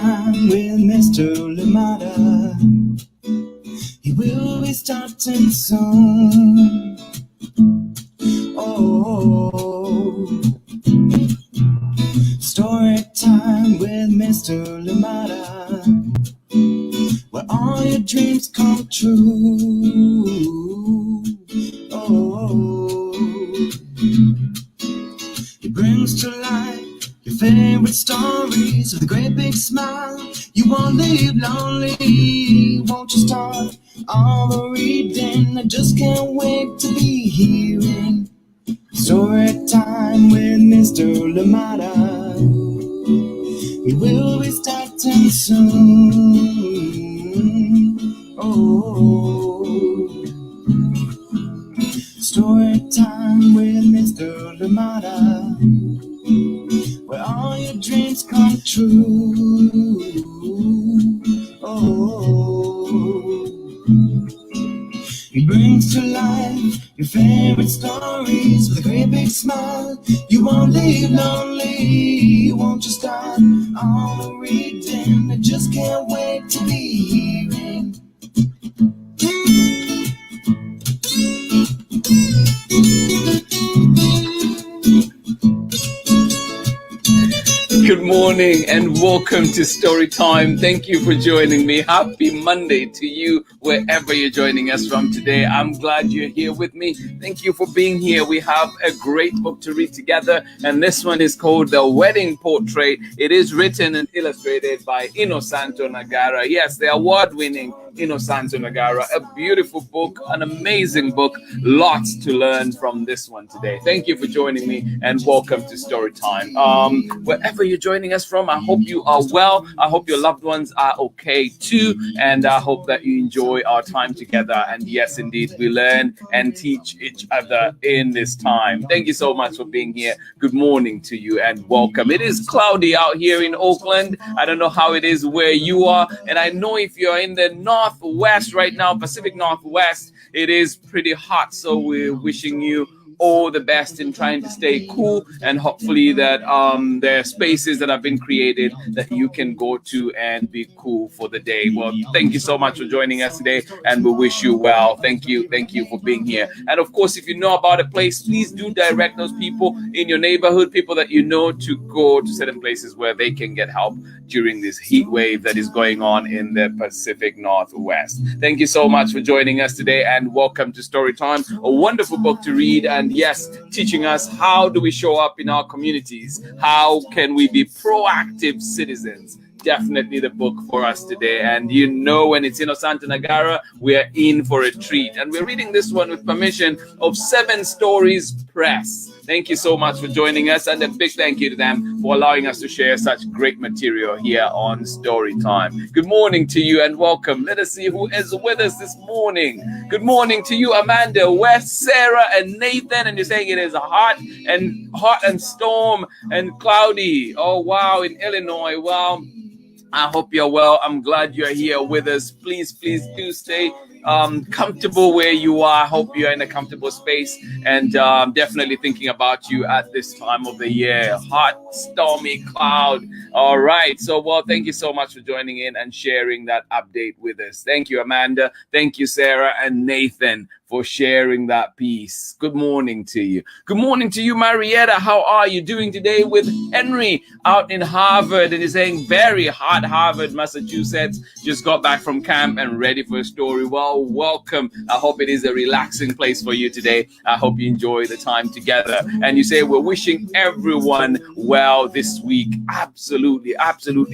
time with Mr. Lamada. He will be starting soon. Oh, story time with Mr. Lamada, where all your dreams come true. Oh, he brings to life your favorite stories with a great big smile. You won't leave lonely, won't you start all the reading? I just can't wait to be hearing story time with Mr. Lamada. We will be starting soon. Oh, story time with Mr. Lamada, where all your dreams come true. Oh, he brings to life your favorite stories with a great big smile. You won't leave lonely, won't you start all the reading? I just can't wait to be hearing. Good morning and welcome to Storytime. Thank you for joining me. Happy Monday to you wherever you're joining us from today. I'm glad you're here with me. Thank you for being here. We have a great book to read together, and this one is called The Wedding Portrait. It is written and illustrated by Innosanto Nagara. Yes, the award-winning Innosanto Nagara. A beautiful book, an amazing book. Lots to learn from this one today. Thank you for joining me and welcome to Storytime. Wherever you're joining us from, I hope you are well. I hope your loved ones are okay too, and I hope that you enjoy our time together. And yes, indeed, we learn and teach each other in this time. Thank you so much for being here. Good morning to you and welcome. It is cloudy out here in Oakland. I don't know how it is where you are, and I know if you're in the Northwest right now, Pacific Northwest, it is pretty hot. So we're wishing you all the best in trying to stay cool, and hopefully that there are spaces that have been created that you can go to and be cool for the day. Well, thank you so much for joining us today, and we wish you well. Thank you for being here. And of course, if you know about a place, please do direct those people in your neighborhood, people that you know, to go to certain places where they can get help during this heat wave that is going on in the Pacific Northwest. Thank you so much for joining us today, and welcome to Storytime, a wonderful book to read, and yes, teaching us how do we show up in our communities, how can we be proactive citizens. Definitely the book for us today. And you know, when it's Innosanto Nagara, we're in for a treat. And we're reading this one with permission of 7 Stories Press. Thank you so much for joining us, and a big thank you to them for allowing us to share such great material here on Storytime. Good morning to you and welcome. Let us see who is with us this morning. Good morning to you, Amanda, Wes, Sarah, and Nathan. And you're saying it is hot and storm and cloudy. Oh, wow, in Illinois. Wow. I hope you're well. I'm glad you're here with us. Please do stay comfortable where you are. I hope you're in a comfortable space, and definitely thinking about you at this time of the year. Hot, stormy cloud. All right. So, well, thank you so much for joining in and sharing that update with us. Thank you, Amanda. Thank you, Sarah and Nathan, for sharing that piece. Good morning to you. Good morning to you, Marietta. How are you doing today? With Henry out in Harvard, and he's saying very hot Harvard, Massachusetts. Just got back from camp and ready for a story. Well, welcome. I hope it is a relaxing place for you today. I hope you enjoy the time together. And you say we're wishing everyone well this week. Absolutely.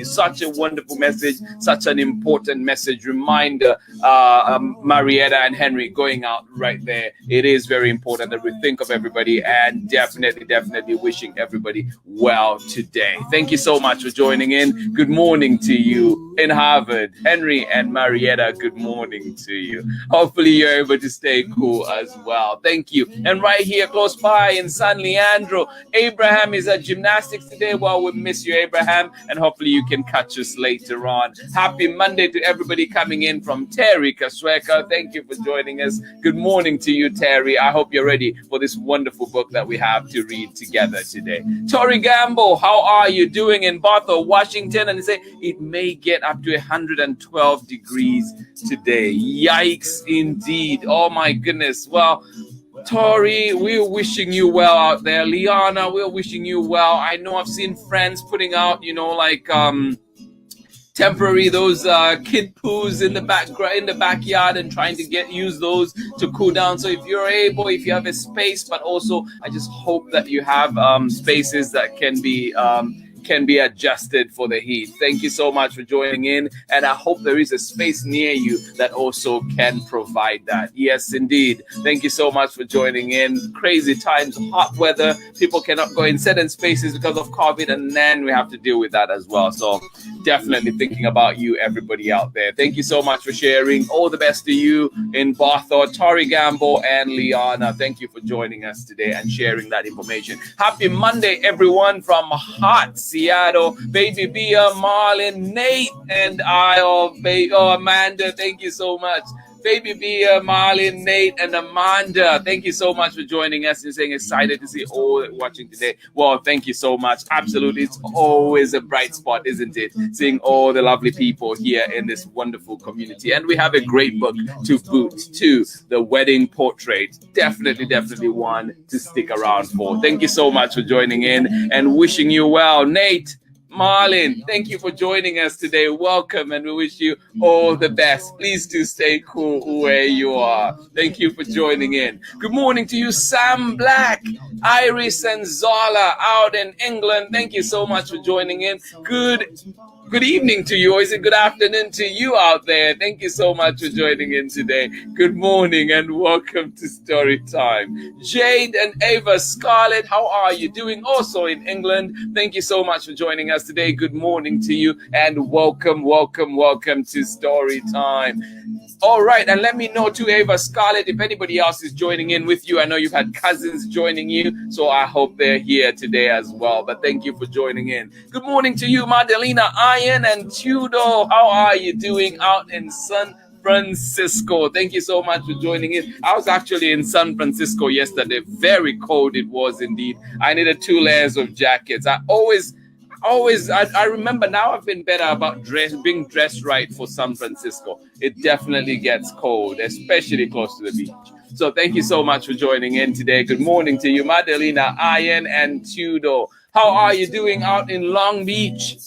Such a wonderful message, such an important message. Reminder, Marietta and Henry going out right there. It is very important that we think of everybody, and definitely wishing everybody well today. Thank you so much for joining in. Good morning to you. in Harvard. Henry and Marietta, good morning to you. Hopefully you're able to stay cool as well. Thank you. And right here close by in San Leandro, Abraham is at gymnastics today. Well, we miss you, Abraham, and hopefully you can catch us later on. Happy Monday to everybody coming in from Terry Kasweka. Thank you for joining us. Good morning to you, Terry. I hope you're ready for this wonderful book that we have to read together today. Tori Gamble, how are you doing in Bothell, Washington? And they say it may get up to 112 degrees today. Yikes indeed. Oh my goodness. Well, Tori, we're wishing you well out there. Liana, we're wishing you well. I know I've seen friends putting out, temporary those kid poos in the backyard and trying to use those to cool down. So if you're able, if you have a space, but also I just hope that you have spaces that can be adjusted for the heat. Thank you so much for joining in, and I hope there is a space near you that also can provide that. Yes, indeed. Thank you so much for joining in. Crazy times, hot weather, people cannot go in certain spaces because of COVID, and then we have to deal with that as well. So definitely thinking about you, everybody out there. Thank you so much for sharing. All the best to you in Bothell, Tori Gamble, and Liana. Thank you for joining us today and sharing that information. Happy Monday, everyone, from hot Seattle. Baby Bia, Marlon, Nate, and Amanda. Thank you so much. Baby Bia, Marlon, Nate, and Amanda. Thank you so much for joining us and saying excited to see all watching today. Well, thank you so much. Absolutely. It's always a bright spot, isn't it? Seeing all the lovely people here in this wonderful community. And we have a great book to boot too, The Wedding Portrait. Definitely one to stick around for. Thank you so much for joining in and wishing you well. Nate, Marlon, thank you for joining us today. Welcome, and we wish you all the best. Please do stay cool where you are. Thank you for joining in. Good morning to you, Sam Black, Iris, and Zala out in England. Thank you so much for joining in. Good evening to you, or is it good afternoon to you out there? Thank you so much for joining in today. Good morning and welcome to Story Time. Jade and Ava Scarlett, how are you doing? Also in England, thank you so much for joining us today. Good morning to you and welcome to Story Time. All right, and let me know too, Ava Scarlett, if anybody else is joining in with you. I know you've had cousins joining you, so I hope they're here today as well. But thank you for joining in. Good morning to you, Madalena Iron and Tudor. How are you doing out in San Francisco? Thank you so much for joining in. I was actually in San Francisco yesterday. Very cold it was indeed. I needed 2 layers of jackets. I remember now I've been better about being dressed right for San Francisco. It definitely gets cold, especially close to the beach. So thank you so much for joining in today. Good morning to you, Madalena, Ian, and Tudor. How are you doing out in Long Beach?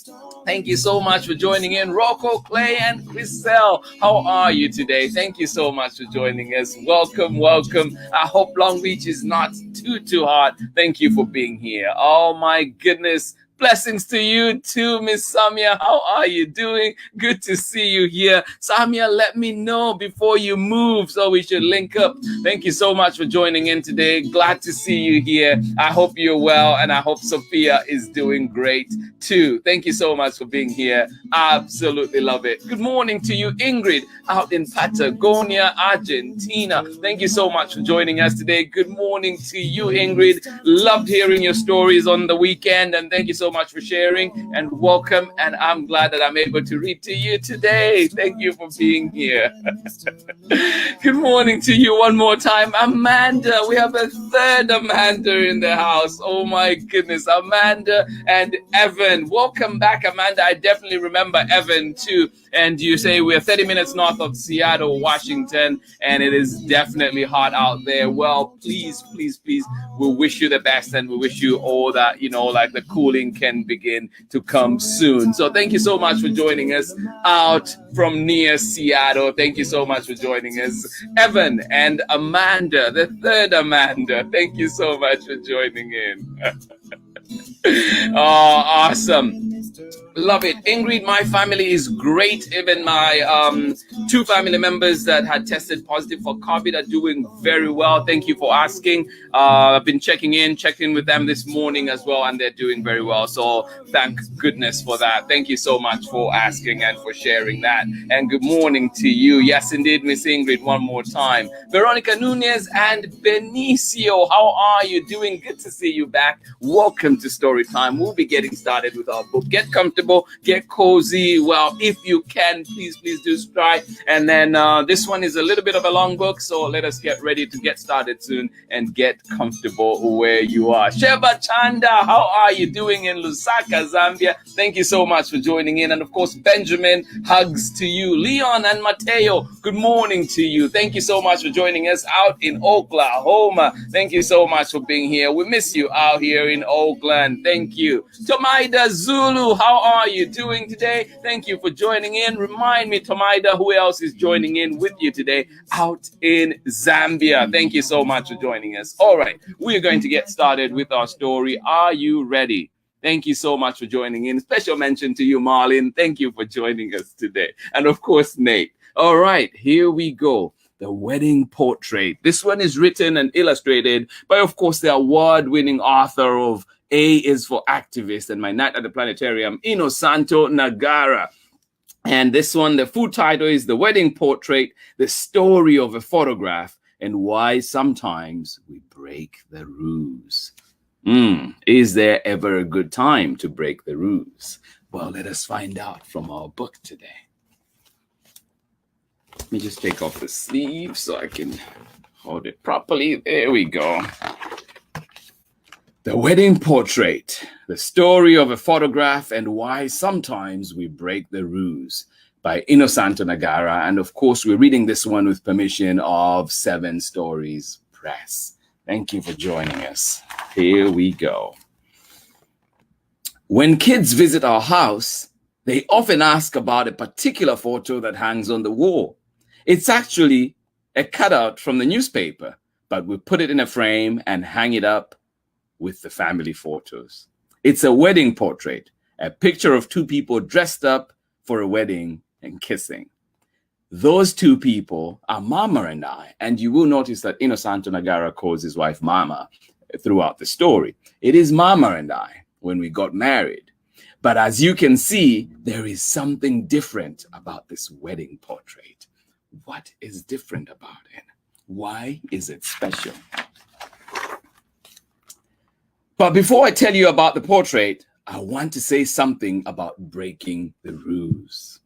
Thank you so much for joining in. Rocco, Clay, and Chriselle, how are you today? Thank you so much for joining us. Welcome. I hope Long Beach is not too hot. Thank you for being here. Oh my goodness. Blessings to you too, Miss Samia. How are you doing? Good to see you here. Samia, let me know before you move so we should link up. Thank you so much for joining in today. Glad to see you here. I hope you're well, and I hope Sophia is doing great too. Thank you so much for being here. Absolutely love it. Good morning to you, Ingrid, out in Patagonia, Argentina. Thank you so much for joining us today. Good morning to you, Ingrid. Loved hearing your stories on the weekend, and thank you so much for sharing and welcome, and I'm glad that I'm able to read to you today. Thank you for being here. Good morning to you one more time, Amanda. We have a third Amanda in the house. Oh my goodness, Amanda and Evan. Welcome back, Amanda. I definitely remember Evan too. And you say we're 30 minutes north of Seattle, Washington, and it is definitely hot out there. Well, please, we wish you the best, and we wish you all that, like the cooling can begin to come soon. So thank you so much for joining us out from near Seattle. Thank you so much for joining us, Evan and Amanda, the third Amanda. Thank you so much for joining in. Oh, awesome. Love it. Ingrid, my family is great. Even my two family members that had tested positive for COVID are doing very well. Thank you for asking. I've been checking with them this morning as well, and they're doing very well. So thank goodness for that. Thank you so much for asking and for sharing that. And good morning to you. Yes, indeed, Miss Ingrid, one more time. Veronica Nunez and Benicio, how are you doing? Good to see you back. Welcome to Story Time. We'll be getting started with our book. Get comfortable, get cozy. Well, if you can, please do try. And then this one is a little bit of a long book, so let us get ready to get started soon and get comfortable where you are. Sheba Chanda, how are you doing in Lusaka, Zambia? Thank you so much for joining in. And of course, Benjamin, hugs to you. Leon and Mateo, good morning to you. Thank you so much for joining us out in Oklahoma. Thank you so much for being here. We miss you out here in Oakland. Thank you. Tomaida Zulu, how are you doing today? Thank you for joining in. Remind me, Tomaida, who else is joining in with you today out in Zambia? Thank you so much for joining us. All right, we're going to get started with our story. Are you ready? Thank you so much for joining in. Special mention to you, Marlin. Thank you for joining us today. And of course, Nate. All right, here we go. The Wedding Portrait. This one is written and illustrated by, of course, the award-winning author of A is for Activist and My Night at the Planetarium, Innosanto Nagara. And this one, the full title is The Wedding Portrait, the Story of a Photograph and Why Sometimes We Break the Rules. Is there ever a good time to break the rules? Well, let us find out from our book today. Let me just take off the sleeve so I can hold it properly. There we go. The Wedding Portrait, the Story of a Photograph and Why Sometimes We Break the Rules by Innosanto Nagara. And of course, we're reading this one with permission of 7 Stories Press. Thank you for joining us. Here we go. When kids visit our house, they often ask about a particular photo that hangs on the wall. It's actually a cutout from the newspaper, but we put it in a frame and hang it up with the family photos. It's a wedding portrait, a picture of 2 people dressed up for a wedding and kissing. Those 2 people are Mama and I, and you will notice that Innosanto Nagara calls his wife Mama throughout the story. It is Mama and I when we got married. But as you can see, there is something different about this wedding portrait. What is different about it? Why is it special? But before I tell you about the portrait, I want to say something about breaking the rules.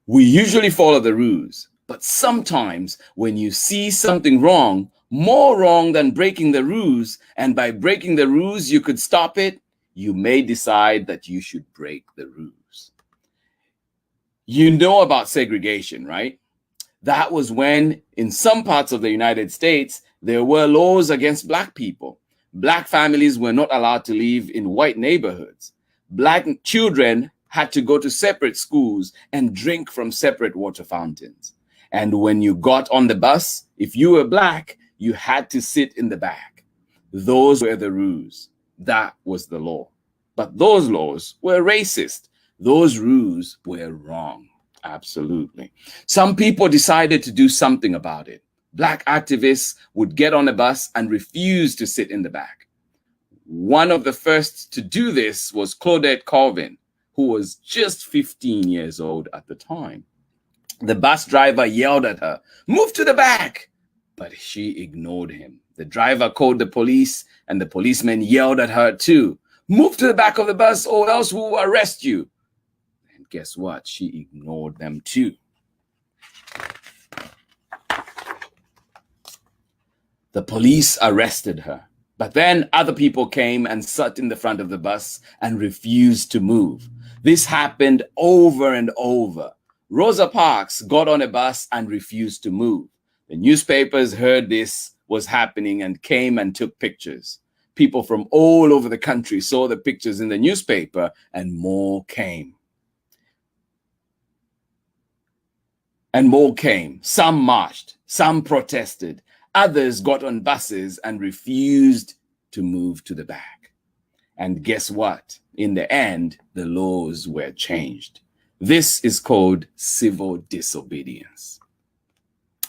We usually follow the rules, but sometimes when you see something wrong, more wrong than breaking the rules, and by breaking the rules you could stop it, you may decide that you should break the rules. You know about segregation, right? That was when, in some parts of the United States, there were laws against Black people. Black families were not allowed to live in white neighborhoods. Black children had to go to separate schools and drink from separate water fountains. And when you got on the bus, if you were Black, you had to sit in the back. Those were the rules. That was the law. But those laws were racist. Those rules were wrong. Absolutely. Some people decided to do something about it. Black activists would get on a bus and refuse to sit in the back. One of the first to do this was Claudette Colvin, who was just 15 years old at the time. The bus driver yelled at her, "Move to the back!" But she ignored him. The driver called the police, and the policeman yelled at her too. "Move to the back of the bus or else we'll arrest you." And guess what? She ignored them too. The police arrested her, but then other people came and sat in the front of the bus and refused to move. This happened over and over. Rosa Parks got on a bus and refused to move. The newspapers heard this was happening and came and took pictures. People from all over the country saw the pictures in the newspaper, and more came. And more came. Some marched, some protested. Others got on buses and refused to move to the back. And guess what? in the end, the laws were changed. This is called civil disobedience.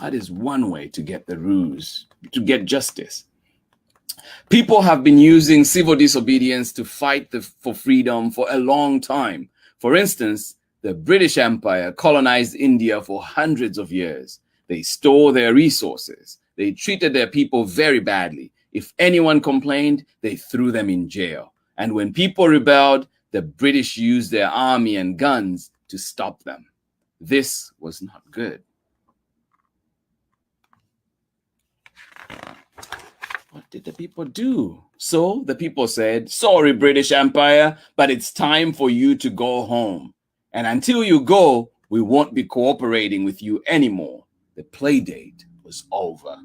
That is one way to get the rules, to get justice. People have been using civil disobedience to fight for freedom for a long time. For instance, the British Empire colonized India for hundreds of years. They stole their resources. They treated their people very badly. If anyone complained, they threw them in jail. And when people rebelled, the British used their army and guns to stop them. This was not good. What did the people do? So the people said, sorry, British Empire, but it's time for you to go home. And until you go, we won't be cooperating with you anymore. The play date was over.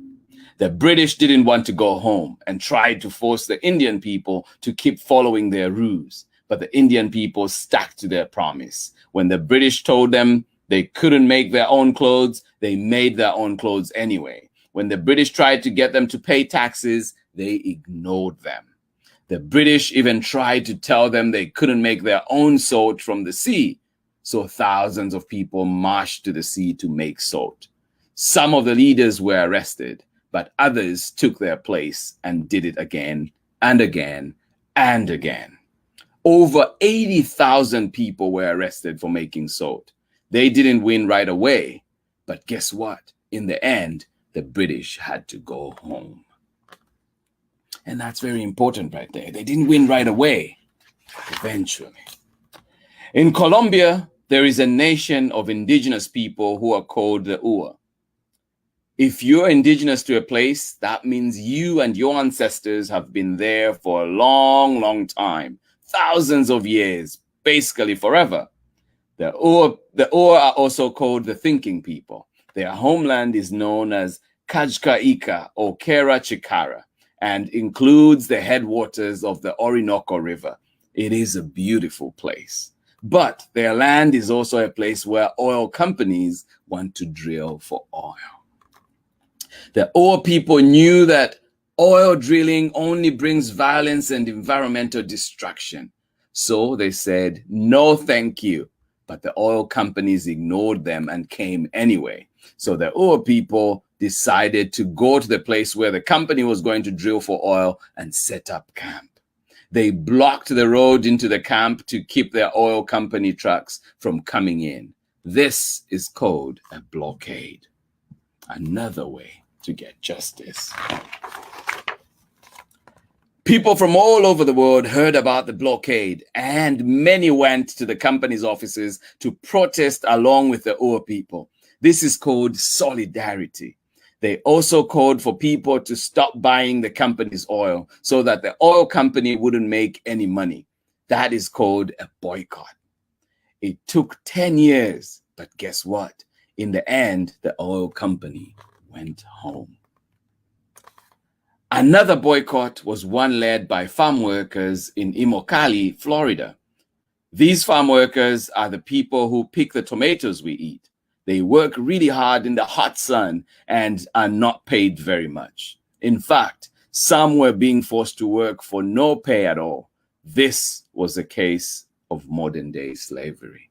The British didn't want to go home and tried to force the Indian people to keep following their rules. But the Indian people stuck to their promise. When the British told them they couldn't make their own clothes, they made their own clothes anyway. When the British tried to get them to pay taxes, they ignored them. The British even tried to tell them they couldn't make their own salt from the sea. So thousands of people marched to the sea to make salt. Some of the leaders were arrested, but others took their place and did it again and again and again. Over 80,000 people were arrested for making salt. They didn't win right away, but guess what? In the end, the British had to go home. And that's very important right there. They didn't win right away, eventually. In Colombia, there is a nation of indigenous people who are called the Ua. If you're indigenous to a place, that means you and your ancestors have been there for a long, long time, thousands of years, basically forever. The Ua are also called the thinking people. Their homeland is known as Kajka or Kera Chikara and includes the headwaters of the Orinoco River. It is a beautiful place. But their land is also a place where oil companies want to drill for oil. The Ua people knew that oil drilling only brings violence and environmental destruction. So they said, no, thank you. But the oil companies ignored them and came anyway. So the Ua people decided to go to the place where the company was going to drill for oil and set up camp. They blocked the road into the camp to keep their oil company trucks from coming in. This is called a blockade. Another way to get justice. People from all over the world heard about the blockade, and many went to the company's offices to protest along with the Ua people. This is called solidarity. They also called for people to stop buying the company's oil so that the oil company wouldn't make any money. That is called a boycott. It took 10 years, but guess what? In the end, the oil company went home. Another boycott was one led by farm workers in Immokalee, Florida. These farm workers are the people who pick the tomatoes we eat. They work really hard in the hot sun and are not paid very much. In fact, some were being forced to work for no pay at all. This was a case of modern day slavery.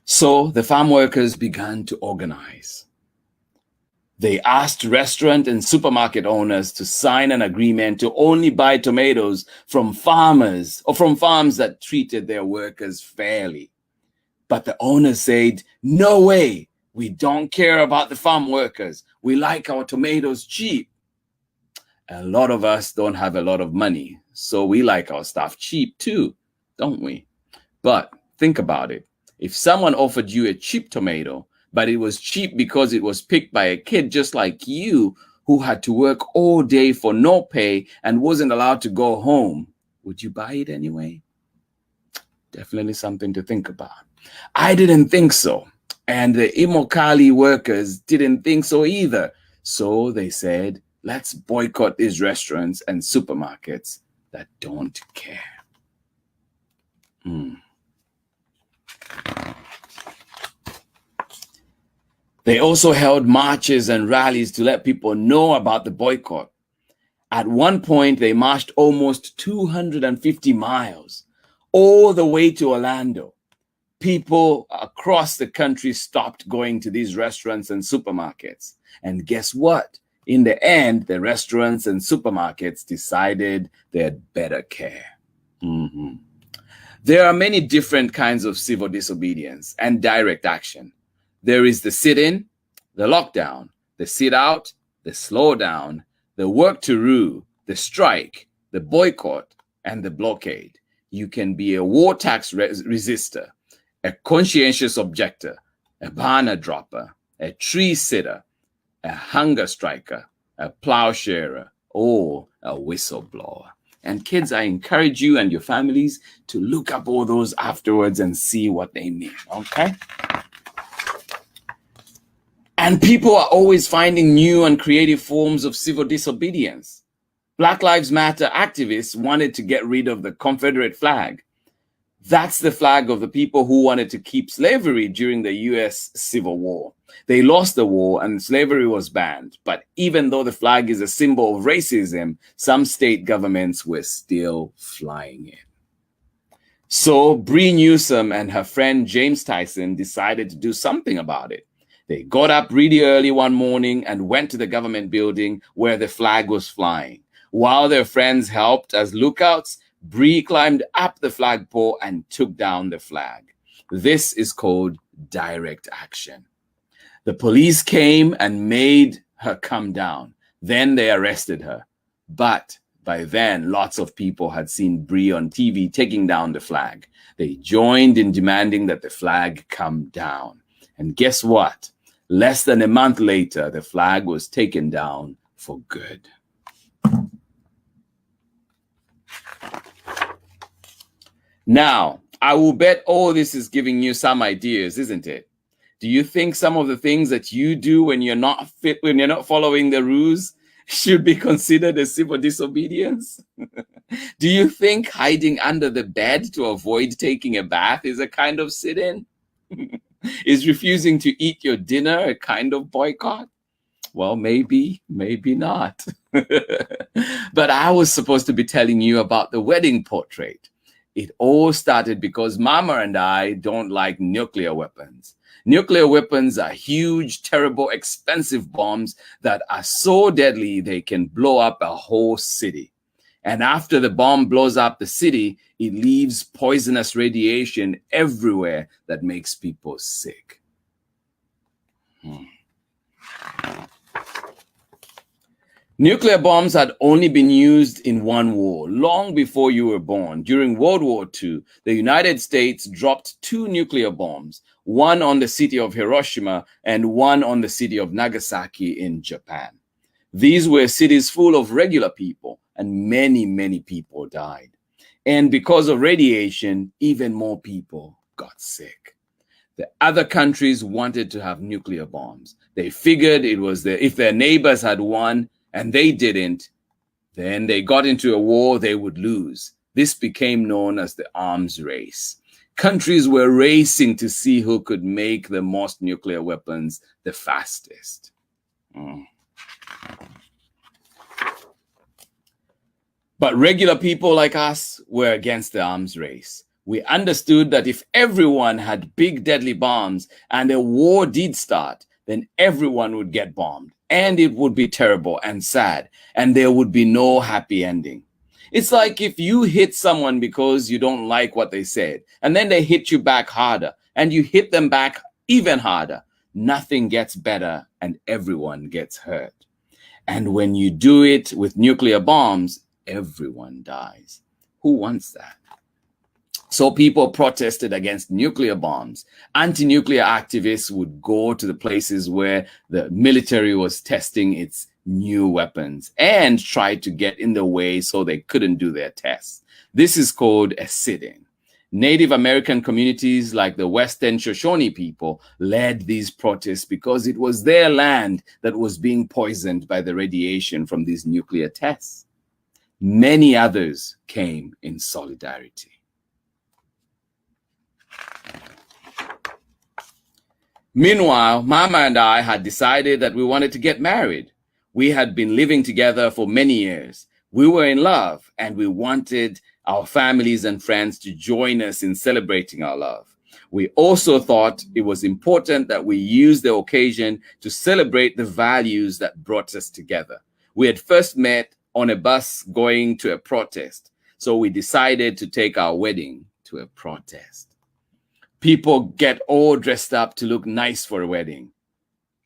So the farm workers began to organize. They asked restaurant and supermarket owners to sign an agreement to only buy tomatoes from farmers or from farms that treated their workers fairly. But the owners said, no way, we don't care about the farm workers. We like our tomatoes cheap. A lot of us don't have a lot of money, so we like our stuff cheap too, don't we? But think about it. If someone offered you a cheap tomato, but it was cheap because it was picked by a kid just like you who had to work all day for no pay and wasn't allowed to go home, would you buy it anyway? Definitely something to think about. I didn't think so. And the Immokalee workers didn't think so either. So they said, let's boycott these restaurants and supermarkets that don't care. They also held marches and rallies to let people know about the boycott. At one point, they marched almost 250 miles all the way to Orlando. People across the country stopped going to these restaurants and supermarkets. And guess what? In the end, the restaurants and supermarkets decided they had better care. Mhm. There are many different kinds of civil disobedience and direct action. There is the sit-in, the lockdown, the sit-out, the slowdown, the work to rue, the strike, the boycott, and the blockade. You can be a war tax resistor, a conscientious objector, a banner dropper, a tree sitter, a hunger striker, a plowsharer, or a whistleblower. And kids, I encourage you and your families to look up all those afterwards and see what they mean, okay? And people are always finding new and creative forms of civil disobedience. Black Lives Matter activists wanted to get rid of the Confederate flag. That's the flag of the people who wanted to keep slavery during the US Civil War. They lost the war and slavery was banned. But even though the flag is a symbol of racism, some state governments were still flying it. So Bree Newsom and her friend James Tyson decided to do something about it. They got up really early one morning and went to the government building where the flag was flying. While their friends helped as lookouts, Bree climbed up the flagpole and took down the flag. This is called direct action. The police came and made her come down. Then they arrested her. But by then, lots of people had seen Bree on TV taking down the flag. They joined in demanding that the flag come down. And guess what? Less than a month later, the flag was taken down for good. Now, I will bet all this is giving you some ideas, isn't it? Do you think some of the things that you do when you're not following the rules should be considered as civil disobedience? Do you think hiding under the bed to avoid taking a bath is a kind of sit-in? Is refusing to eat your dinner a kind of boycott? Well, maybe, maybe not. But I was supposed to be telling you about the wedding portrait. It all started because Mama and I don't like nuclear weapons. Nuclear weapons are huge, terrible, expensive bombs that are so deadly they can blow up a whole city. And after the bomb blows up the city, it leaves poisonous radiation everywhere that makes people sick. Nuclear bombs had only been used in one war, long before you were born. During World War II, the United States dropped 2 nuclear bombs, one on the city of Hiroshima and one on the city of Nagasaki in Japan. These were cities full of regular people, and many, many people died. And because of radiation, even more people got sick. The other countries wanted to have nuclear bombs. They figured it was if their neighbors had one, and they didn't, then they got into a war they would lose. This became known as the arms race. Countries were racing to see who could make the most nuclear weapons the fastest. But regular people like us were against the arms race. We understood that if everyone had big deadly bombs and a war did start, then everyone would get bombed. And it would be terrible and sad, and there would be no happy ending. It's like if you hit someone because you don't like what they said, and then they hit you back harder, and you hit them back even harder. Nothing gets better, and everyone gets hurt. And when you do it with nuclear bombs, everyone dies. Who wants that? So people protested against nuclear bombs. Anti-nuclear activists would go to the places where the military was testing its new weapons and try to get in the way so they couldn't do their tests. This is called a sit-in. Native American communities like the Western Shoshone people led these protests because it was their land that was being poisoned by the radiation from these nuclear tests. Many others came in solidarity. Meanwhile, Mama and I had decided that we wanted to get married. We had been living together for many years. We were in love, and we wanted our families and friends to join us in celebrating our love. We also thought it was important that we use the occasion to celebrate the values that brought us together. We had first met on a bus going to a protest, so we decided to take our wedding to a protest. People get all dressed up to look nice for a wedding.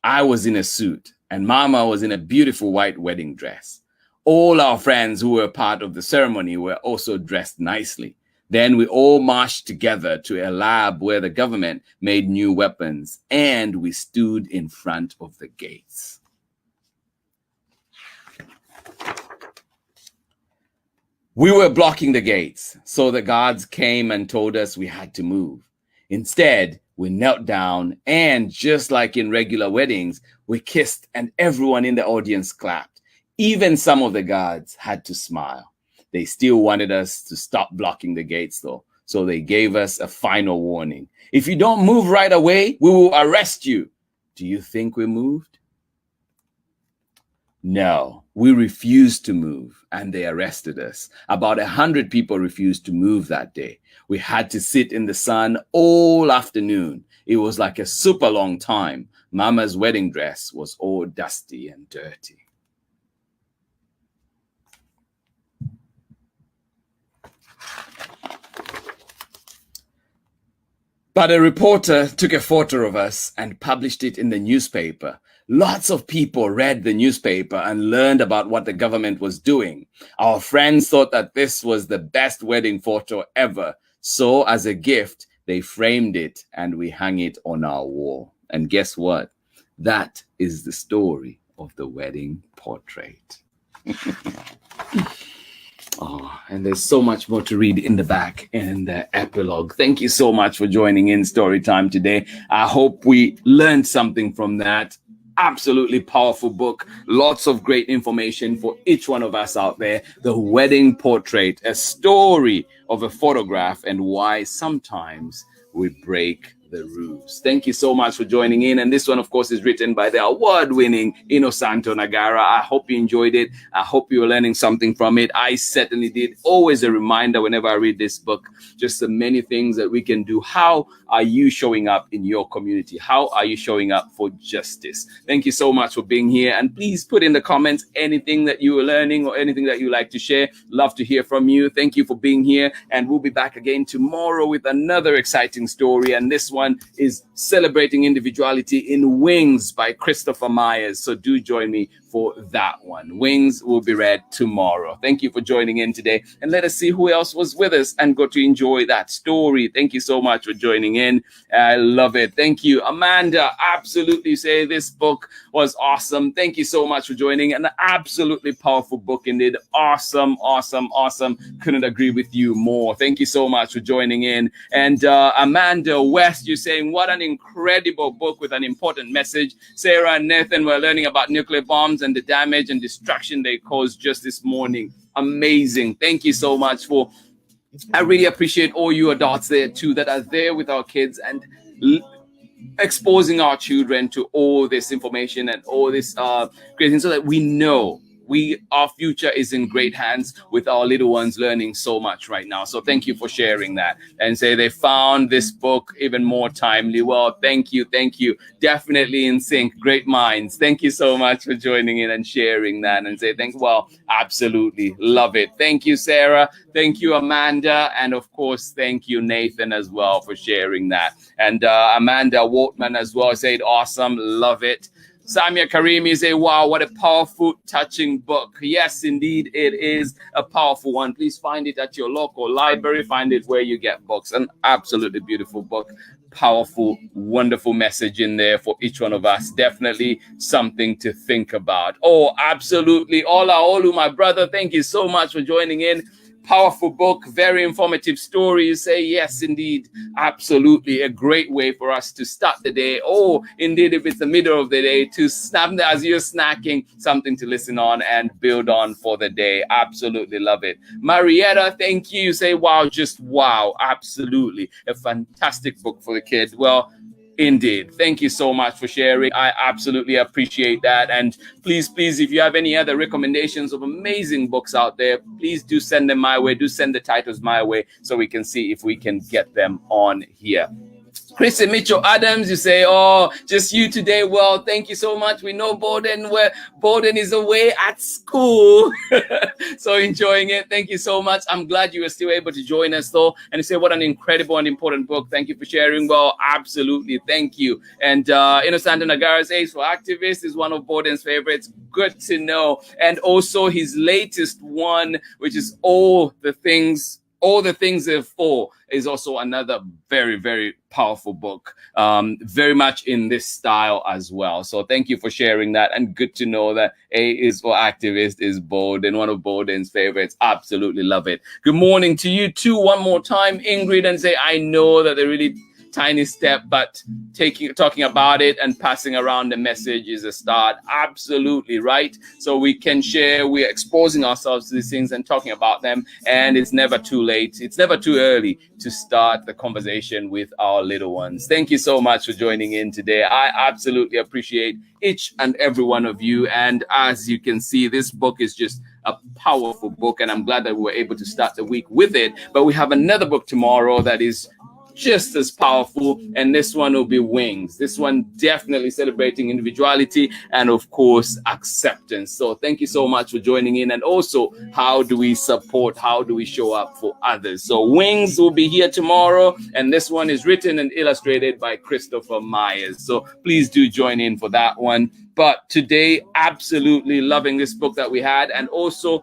I was in a suit, and Mama was in a beautiful white wedding dress. All our friends who were part of the ceremony were also dressed nicely. Then we all marched together to a lab where the government made new weapons, and we stood in front of the gates. We were blocking the gates, so the guards came and told us we had to move. Instead, we knelt down, and just like in regular weddings, we kissed, and everyone in the audience clapped. Even some of the guards had to smile. They still wanted us to stop blocking the gates, though, so they gave us a final warning. If you don't move right away, we will arrest you. Do you think we moved? No, we refused to move, and they arrested us. About 100 people refused to move that day. We had to sit in the sun all afternoon. It was like a super long time. Mama's wedding dress was all dusty and dirty. But a reporter took a photo of us and published it in the newspaper. Lots of people read the newspaper and learned about what the government was doing. Our friends thought that this was the best wedding photo ever. So as a gift, they framed it and we hung it on our wall. And guess what? That is the story of the wedding portrait. Oh, and there's so much more to read in the back in the epilogue. Thank you so much for joining in Storytime today. I hope we learned something from that. Absolutely powerful book. Lots of great information for each one of us out there. The Wedding Portrait, a story of a photograph and why sometimes we break the rules. Thank you so much for joining in. And this one, of course, is written by the award-winning Innosanto Nagara. I hope you enjoyed it. I hope you were learning something from it. I certainly did. Always a reminder whenever I read this book, just the many things that we can do. How are you showing up in your community? How are you showing up for justice? Thank you so much for being here. And please put in the comments anything that you were learning or anything that you like to share. Love to hear from you. Thank you for being here. And we'll be back again tomorrow with another exciting story. And this one is Celebrating Individuality in Wings by Christopher Myers. So do join me for that one. Wings will be read tomorrow. Thank you for joining in today. And let us see who else was with us and got to enjoy that story. Thank you so much for joining in. I love it. Thank you. Amanda, absolutely say this book was awesome. Thank you so much for joining. An absolutely powerful book indeed. Awesome, awesome, awesome. Couldn't agree with you more. Thank you so much for joining in. And Amanda West, you're saying what an incredible book with an important message. Sarah and Nathan were learning about nuclear bombs and the damage and destruction they caused just this morning. Amazing. Thank you so much for, I really appreciate all you adults there too that are there with our kids and exposing our children to all this information and all this great things so that we know our future is in great hands with our little ones learning so much right now. So thank you for sharing that and say they found this book even more timely. Well, thank you. Definitely in sync. Great minds. Thank you so much for joining in and sharing that and say well, absolutely love it. Thank you, Sarah. Thank you, Amanda. And of course, thank you, Nathan, as well for sharing that. And Amanda Waltman as well said, awesome. Love it. Samia Karimi say, wow, what a powerful, touching book. Yes, indeed, it is a powerful one. Please find it at your local library. Find it where you get books. An absolutely beautiful book. Powerful, wonderful message in there for each one of us. Definitely something to think about. Oh, absolutely. Ola Olu, my brother, thank you so much for joining in. Powerful book, very informative story. You say, yes, indeed, absolutely. A great way for us to start the day. Oh, indeed, if it's the middle of the day, to snap as you're snacking, something to listen on and build on for the day. Absolutely love it. Marietta, thank you. You say, wow, just wow. Absolutely. A fantastic book for the kids. Well, Indeed. Thank you so much for sharing. I absolutely appreciate that. And please, if you have any other recommendations of amazing books out there, please do send them my way. Do send the titles my way so we can see if we can get them on here. Chris and Mitchell Adams, you say, oh, just you today. Well, thank you so much. We know Borden is away at school. So enjoying it. Thank you so much. I'm glad you were still able to join us though. And you say, what an incredible and important book. Thank you for sharing. Well, absolutely. Thank you. And Innosanto Nagara's Ace for Activists is one of Borden's favorites. Good to know. And also his latest one, which is All the Things Therefore, is also another very, very powerful book, very much in this style as well. So thank you for sharing that, and good to know that A is for Activist is Borden, one of Borden's favorites. Absolutely love it. Good morning to you too one more time, Ingrid, and say, I know that they're really tiny step, but talking about it and passing around the message is a start. Absolutely right. So we can share, we're exposing ourselves to these things and talking about them, and it's never too late. It's never too early to start the conversation with our little ones. Thank you so much for joining in today. I absolutely appreciate each and every one of you. And as you can see, this book is just a powerful book, and I'm glad that we were able to start the week with it. But we have another book tomorrow that is just as powerful, and this one will be Wings. This one definitely celebrating individuality and of course acceptance. So thank you so much for joining in. And also, how do we support, how do we show up for others? So Wings will be here tomorrow, and this one is written and illustrated by Christopher Myers. So please do join in for that one. But today, absolutely loving this book that we had, and also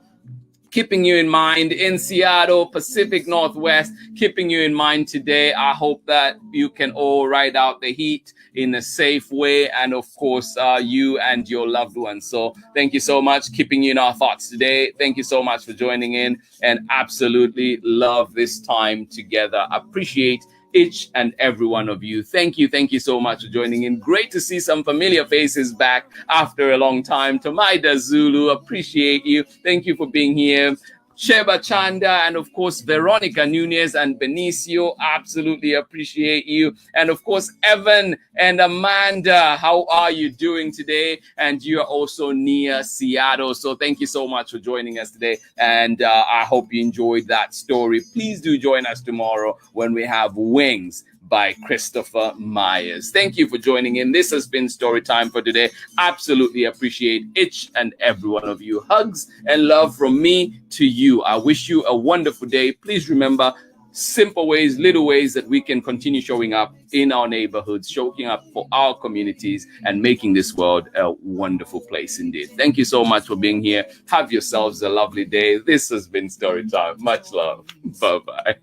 keeping you in mind in Seattle, Pacific Northwest, keeping you in mind today. I hope that you can all ride out the heat in a safe way, and of course, you and your loved ones. So thank you so much, keeping you in our thoughts today. Thank you so much for joining in, and absolutely love this time together. Appreciate each and every one of you. Thank you so much for joining in. Great to see some familiar faces back after a long time. Tomaida Zulu, appreciate you. Thank you for being here. Sheba Chanda, and of course Veronica Nunez and Benicio, absolutely appreciate you. And of course Evan and Amanda, how are you doing today? And you are also near Seattle, so thank you so much for joining us today, and I hope you enjoyed that story. Please do join us tomorrow when we have Wings by Christopher Myers. Thank you for joining in. This has been Story Time for today. Absolutely appreciate each and every one of you. Hugs and love from me to you. I wish you a wonderful day. Please remember, simple ways, little ways that we can continue showing up in our neighborhoods, showing up for our communities, and making this world a wonderful place indeed. Thank you so much for being here. Have yourselves a lovely day. This has been Story Time. Much love. Bye-bye.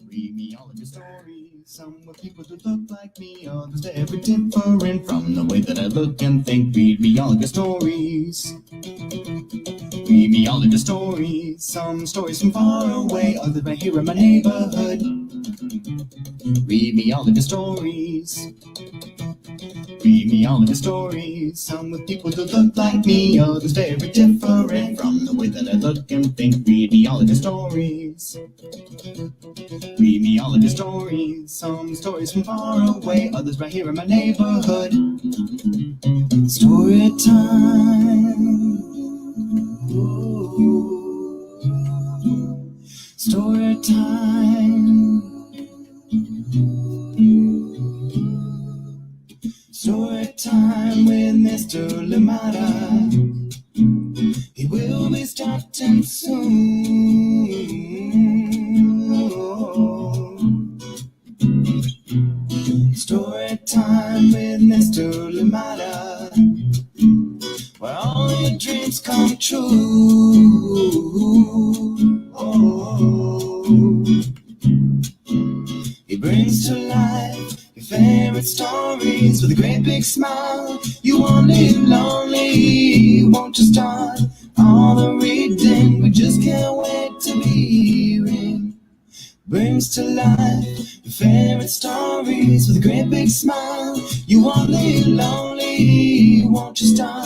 Read me all of your stories. Some people do look like me, others they're very different from the way that I look and think. Read me all of your stories. Read me all of your stories. Some stories from far away, others right here in my neighborhood. Read me all of your stories. Read me all of your stories. Some with people who look like me, others very different from the way that I look and think. Read me all of your stories. Read me all of your stories. Some stories from far away, others right here in my neighborhood. Story time. Ooh. Story time. Story time with Mr. Lamada. He will be starting soon. Story time with Mr. Lamada, where all your dreams come true. He brings to life your favorite stories with a great big smile. You won't live lonely, won't you start all the reading? We just can't wait to be hearing. Brings to life your favorite stories with a great big smile. You won't live lonely, won't you start